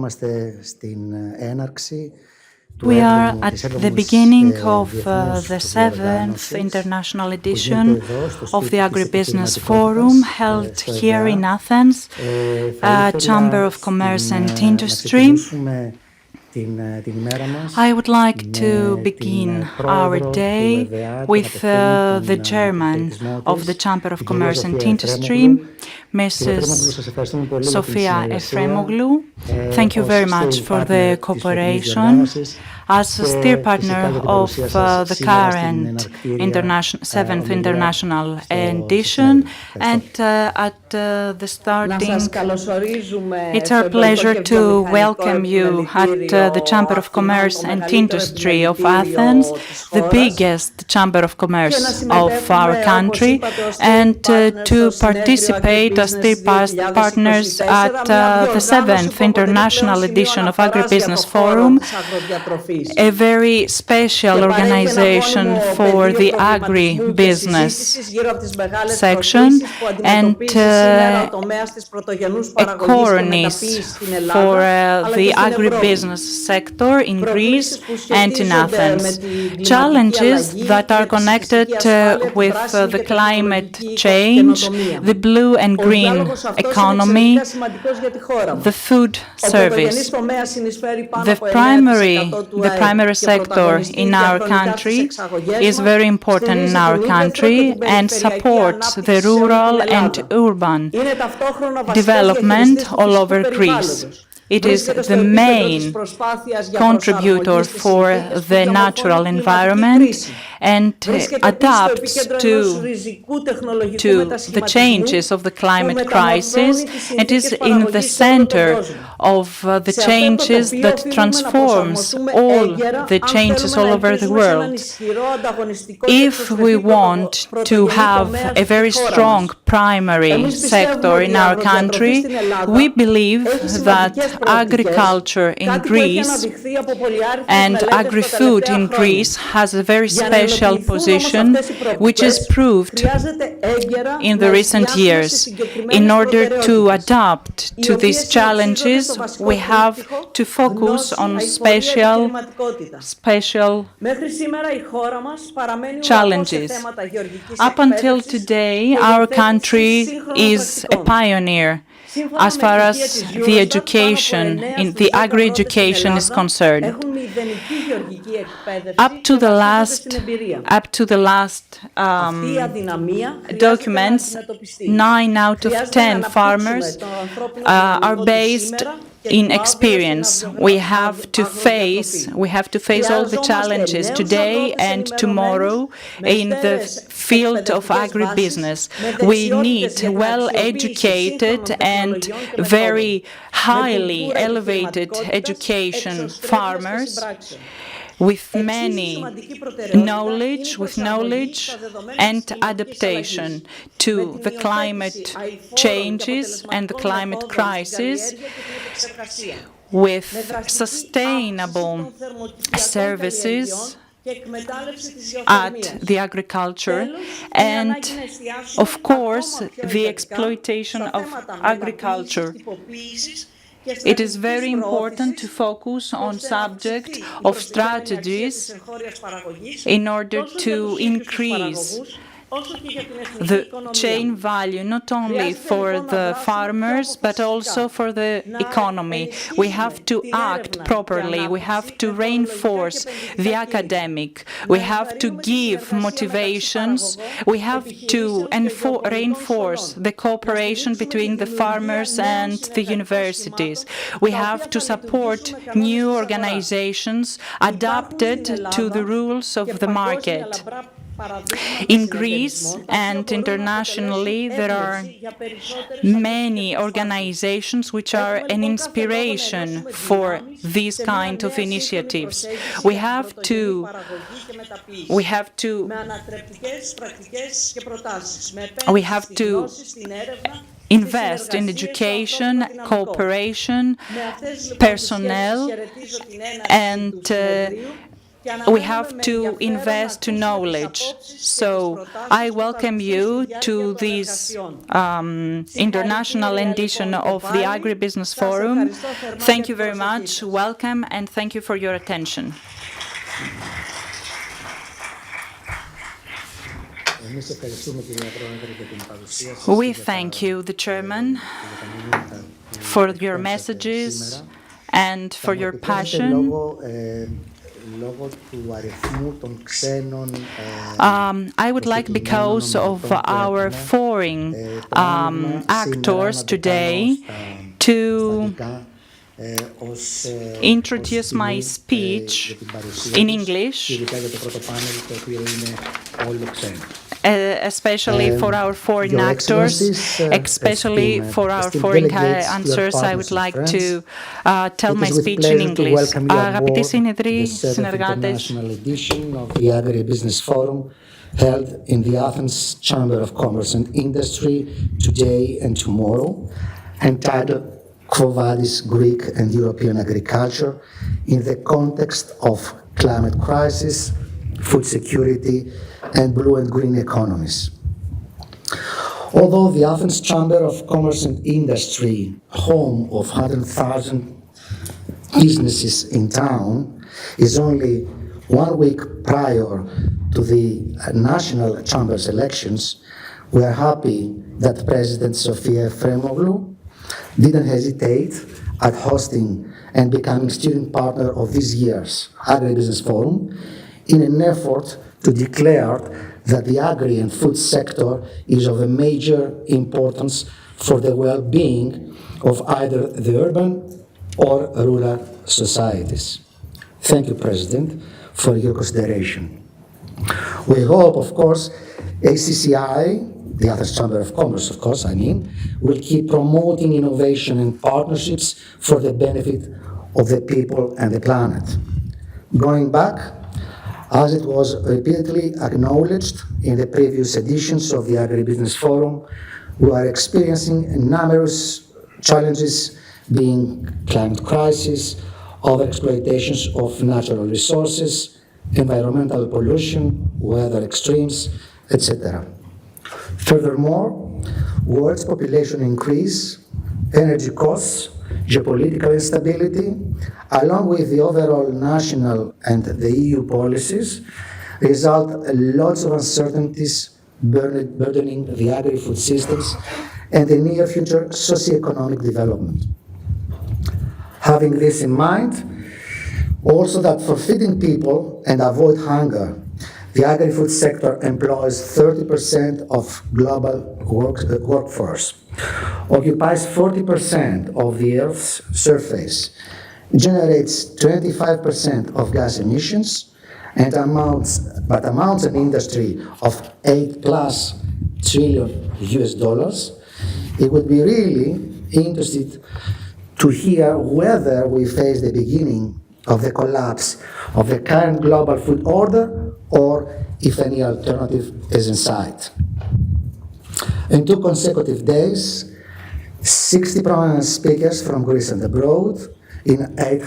Βρισκόμαστε στην έναρξη We are at the beginning of the 7th international edition of the AgriBusiness Forum held here in Athens, Chamber of Commerce and Industry. I would like to begin our day with the chairman of the Chamber of Commerce and Industry, Mrs. Sophia Efraimoglou. Thank you very much for the cooperation as a steer partner of the current 7th International Edition, and at the starting, it's our pleasure to welcome you at the Chamber of Commerce and Industry of Athens, the biggest Chamber of Commerce of our country, and to participate as steer partners at the 7th International Edition of AgriBusiness Forum, a very special organization for the agribusiness section, and Economies for the agribusiness sector in Greece and in Athens. Challenges that are connected with the climate change, the blue and green economy, the food service. The primary sector in our country is very important in our country and supports the rural and urban development all over Greece. It is the main contributor for the natural environment and adapts to the changes of the climate crisis. It is in the center of the changes that transforms all the changes all over the world. If we want to have a very strong primary sector in our country, we believe that agriculture in Greece and agri-food in Greece has a very special position, which is proved in the recent years. In order to adapt to these challenges, we have to focus on special challenges. Up until today, our country is a pioneer as far as the education, in the agri-education is concerned. Up to the last documents, 9 out of 10 farmers are based in experience. We have to face all the challenges today and tomorrow in the field of agribusiness. We need well-educated and very highly elevated education farmers with knowledge and adaptation to the climate changes and the climate crisis, with sustainable services at the agriculture, and of course the exploitation of agriculture. It is very important to focus on subject of strategies in order to increase the chain value, not only for the farmers, but also for the economy. We have to act properly. We have to reinforce the academic. We have to give motivations. We have to reinforce the cooperation between the farmers and the universities. We have to support new organizations adapted to the rules of the market. In Greece and internationally, there are many organizations which are an inspiration for these kind of initiatives. We have to invest in education, cooperation, personnel, and we have to invest to knowledge. So I welcome you to this international edition of the AgriBusiness Forum. Thank you very much. Welcome, and thank you for your attention. We thank you, the Chairman, for your messages and for your passion. I would like, because of our foreign actors today, to introduce my speech in English, especially for our foreign actors, especially for our foreign answers. I would like to tell my speech in English. Αγαπητοί συνεδροί, συνεργάτες, the AgriBusiness Forum held in the Athens Chamber of Commerce and Industry today and tomorrow, entitled Vadis, Greek and European Agriculture in the context of climate crisis, food security, and blue and green economies. Although the Athens Chamber of Commerce and Industry, home of 100,000 businesses in town, is only 1 week prior to the national chamber's elections, we are happy that President Sophia Efraimoglou didn't hesitate at hosting and becoming student partner of this year's AgriBusiness Forum in an effort to declare that the agri and food sector is of a major importance for the well-being of either the urban or rural societies. Thank you, President, for your consideration. We hope, of course, ACCI, the Athens Chamber of Commerce, of course, will keep promoting innovation and partnerships for the benefit of the people and the planet. Going back, as it was repeatedly acknowledged in the previous editions of the AgriBusiness Forum, we are experiencing numerous challenges, being climate crisis, overexploitations of natural resources, environmental pollution, weather extremes, etc. Furthermore, world's population increase, energy costs, geopolitical instability, along with the overall national and the EU policies, result in lots of uncertainties burdening the agri-food systems and the near future socioeconomic development. Having this in mind, also that for feeding people and avoid hunger, the agri-food sector employs 30% of global workforce, occupies 40% of the Earth's surface, generates 25% of gas emissions, and amounts an industry of $8+ trillion US. It would be really interesting to hear whether we face the beginning of the collapse of the current global food order or if any alternative is in sight. In 2 consecutive days, 60 prominent speakers from Greece and abroad in 8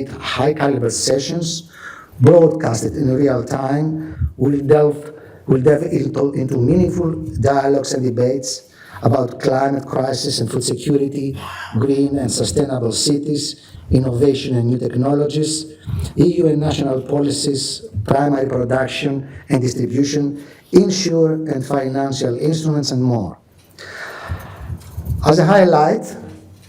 high-caliber sessions, broadcasted in real time, will delve into meaningful dialogues and debates about climate crisis and food security, green and sustainable cities, innovation and new technologies, EU and national policies, primary production and distribution, insurance and financial instruments, and more. As a highlight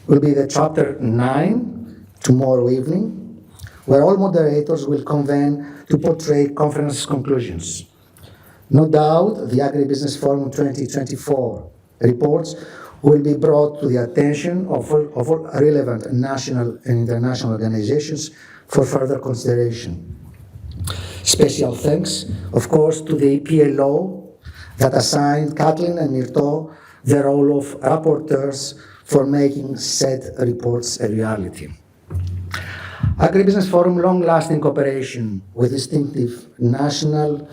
will be the chapter 9 tomorrow evening, where all moderators will convene to portray conference conclusions. No doubt the AgriBusiness Forum 2024 reports will be brought to the attention of all relevant national and international organizations for further consideration. Special thanks, of course, to the EPLO that assigned Kathleen and Myrto the role of rapporteurs for making said reports a reality. AgriBusiness Forum long-lasting cooperation with distinctive national,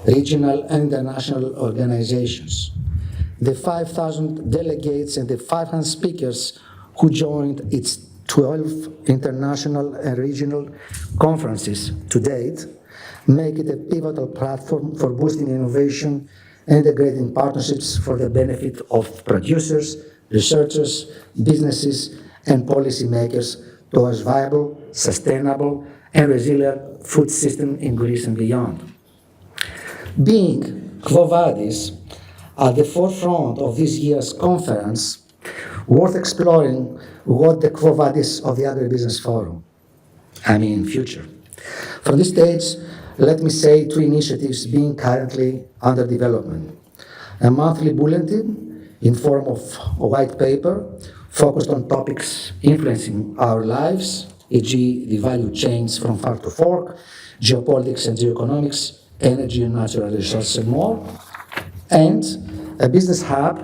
regional, and international organizations. The 5,000 delegates and the 500 speakers who joined its 12 international and regional conferences to date, make it a pivotal platform for boosting innovation and integrating partnerships for the benefit of producers, researchers, businesses, and policymakers towards viable, sustainable, and resilient food system in Greece and beyond. Being Quo Vadis at the forefront of this year's conference, worth exploring what the Quo Vadis of the AgriBusiness Forum, future. From this stage, let me say two initiatives being currently under development. A monthly bulletin in form of a white paper focused on topics influencing our lives, e.g. the value chains from farm to fork, geopolitics and geoeconomics, energy and natural resources and more, and a business hub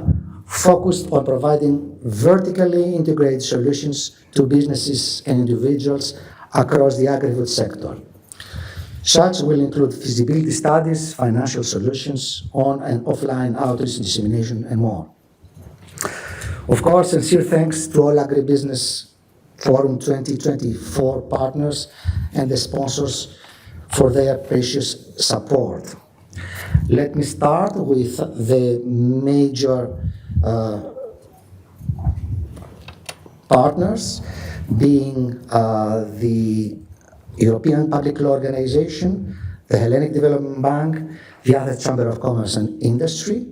focused on providing vertically integrated solutions to businesses and individuals across the agri-food sector. Such will include feasibility studies, financial solutions, on and offline outreach and dissemination, and more. Of course, sincere thanks to all AgriBusiness Forum 2024 partners and the sponsors for their precious support. Let me start with the major partners, being the European Public Law Organization, the Hellenic Development Bank, the Athens Chamber of Commerce and Industry,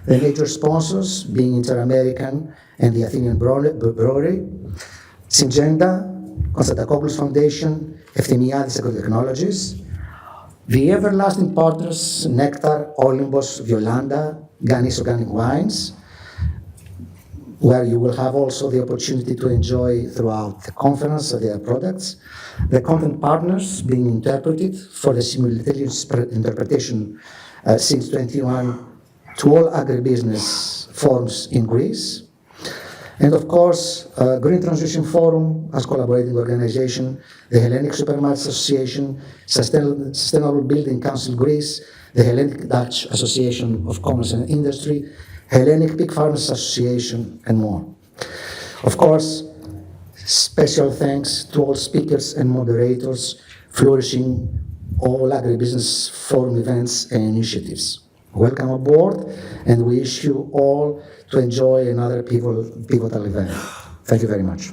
the major sponsors being Inter-American and the Athenian Brewery, Syngenta, Konstantakopoulos Foundation, Efraimoglou Agrotechnologies, the everlasting partners Nectar, Olympus, Violanda, Giannis Organic Wines, where you will have also the opportunity to enjoy throughout the conference their products. The content partners being interpreted for the simultaneous interpretation since 2021 to all agribusiness forums in Greece. And of course, Green Transition Forum as collaborating organization, the Hellenic Supermarkets Association, Sustainable Building Council Greece, the Hellenic Dutch Association of Commerce and Industry, Hellenic Pig Farmers Association, and more. Of course, special thanks to all speakers and moderators flourishing all AgriBusiness Forum events and initiatives. Welcome aboard, and we wish you all to enjoy another pivotal event. Thank you very much.